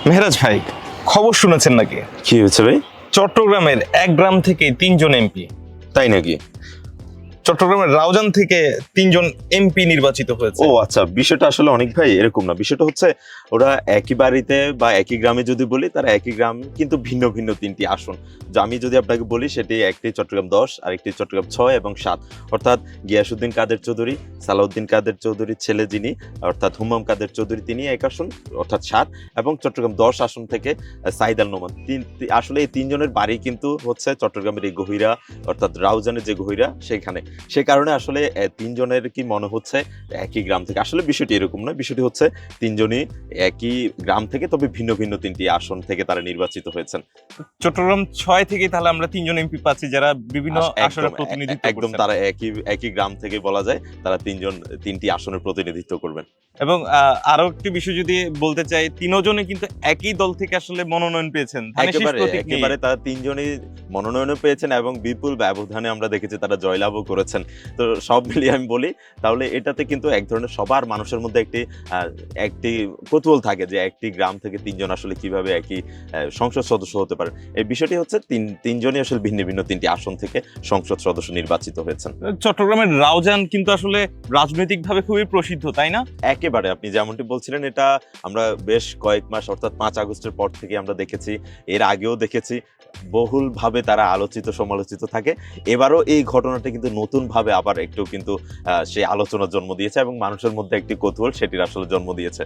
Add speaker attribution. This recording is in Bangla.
Speaker 1: মেহরাজ ভাই, খবর শুনেছেন নাকি?
Speaker 2: কি হয়েছে ভাই?
Speaker 1: চট্টগ্রামের এক গ্রাম থেকে 3 জন এমপি,
Speaker 2: তাই নাকি?
Speaker 1: চট্টগ্রামের রাউজান থেকে 3 জন এমপি নির্বাচিত হয়েছে।
Speaker 2: ও আচ্ছা, বিষয়টা আসলে অনেক ভাই এরকম না। বিষয়টা হচ্ছে ওরা একই বাড়িতে বা একই গ্রামে যদি বলি, তারা একই গ্রাম কিন্তু ভিন্ন ভিন্ন 3টি আসন। যে আমি যদি আপনাকে বলি, সেটি একটি চট্টগ্রাম 10, আরেকটি চট্টগ্রাম 6 এবং 7। অর্থাৎ গিয়াসউদ্দিন কাদের চৌধুরী, সালাউদ্দিন কাদের চৌধুরীর ছেলে যিনি, অর্থাৎ হুমাম কাদের চৌধুরী, তিনি এক আসন অর্থাৎ 7, এবং চট্টগ্রাম 10 আসন থেকে সাইদ আল নোমান। আসলে এই 3 জনের বাড়ি কিন্তু হচ্ছে চট্টগ্রামের এই গহিরা, অর্থাৎ রাউজানের যে গহিরা সেখানে। সে কারণে আসলে 3 জনের কি মনে হচ্ছে একই গ্রাম থেকে। আসলে বিষয়টি এরকম নয়, বিষয়টি হচ্ছে 3 জনই একই গ্রাম থেকে, তবে ভিন্ন ভিন্ন 3টি আসন থেকে তারা নির্বাচিত হয়েছেন।
Speaker 1: চট্টগ্রাম 6 থেকে তাহলে আমরা 3 জন এমপি পাচ্ছি যারা বিভিন্ন
Speaker 2: একদম
Speaker 1: আসনের প্রতিনিধিত্ব
Speaker 2: একদম
Speaker 1: করছেন।
Speaker 2: তারা একই গ্রাম থেকে বলা যায়, তারা 3 জন 3টি আসনের প্রতিনিধিত্ব করবেন।
Speaker 1: এবং আরো একটি বিষয় যদি বলতে চাই, 3জনই কিন্তু একই দল থেকে আসলে মনোনয়ন পেয়েছেন ধানের শীষ প্রতীক নিয়ে।
Speaker 2: একেবারে তারা 3 জনই মনোনয়নও পেয়েছেন এবং বিপুল ব্যবধানে আমরা দেখেছি তারা জয়লাভও করেছেন। তো সব মিলিয়ে আমি বলি, তাহলে এটাতে কিন্তু এক ধরনের সবার মানুষের মধ্যে একটি কৌতূহল থাকে যে একটি গ্রাম থেকে 3 জন আসলে কিভাবে একই সংসদ সদস্য হতে পারে। এই বিষয়টি হচ্ছে তিন জনই আসলে ভিন্ন ভিন্ন 3টি আসন থেকে সংসদ সদস্য নির্বাচিত হয়েছেন।
Speaker 1: চট্টগ্রামের রাউজান কিন্তু আসলে রাজনৈতিকভাবে খুবই প্রসিদ্ধ, তাই না?
Speaker 2: একেবারে আপনি যেমনটি বলছিলেন, এটা আমরা বেশ কয়েক মাস অর্থাৎ 5 আগস্টের পর থেকে আমরা দেখেছি, এর আগেও দেখেছি, বহুলভাবে তারা আলোচিত সমালোচিত থাকে। এবারও এই ঘটনাটা কিন্তু নতুনভাবে আবার একটু কিন্তু সেই আলোচনার জন্ম দিয়েছে এবং মানুষের মধ্যে একটি কৌতূহল সেটির আসলে জন্ম দিয়েছে।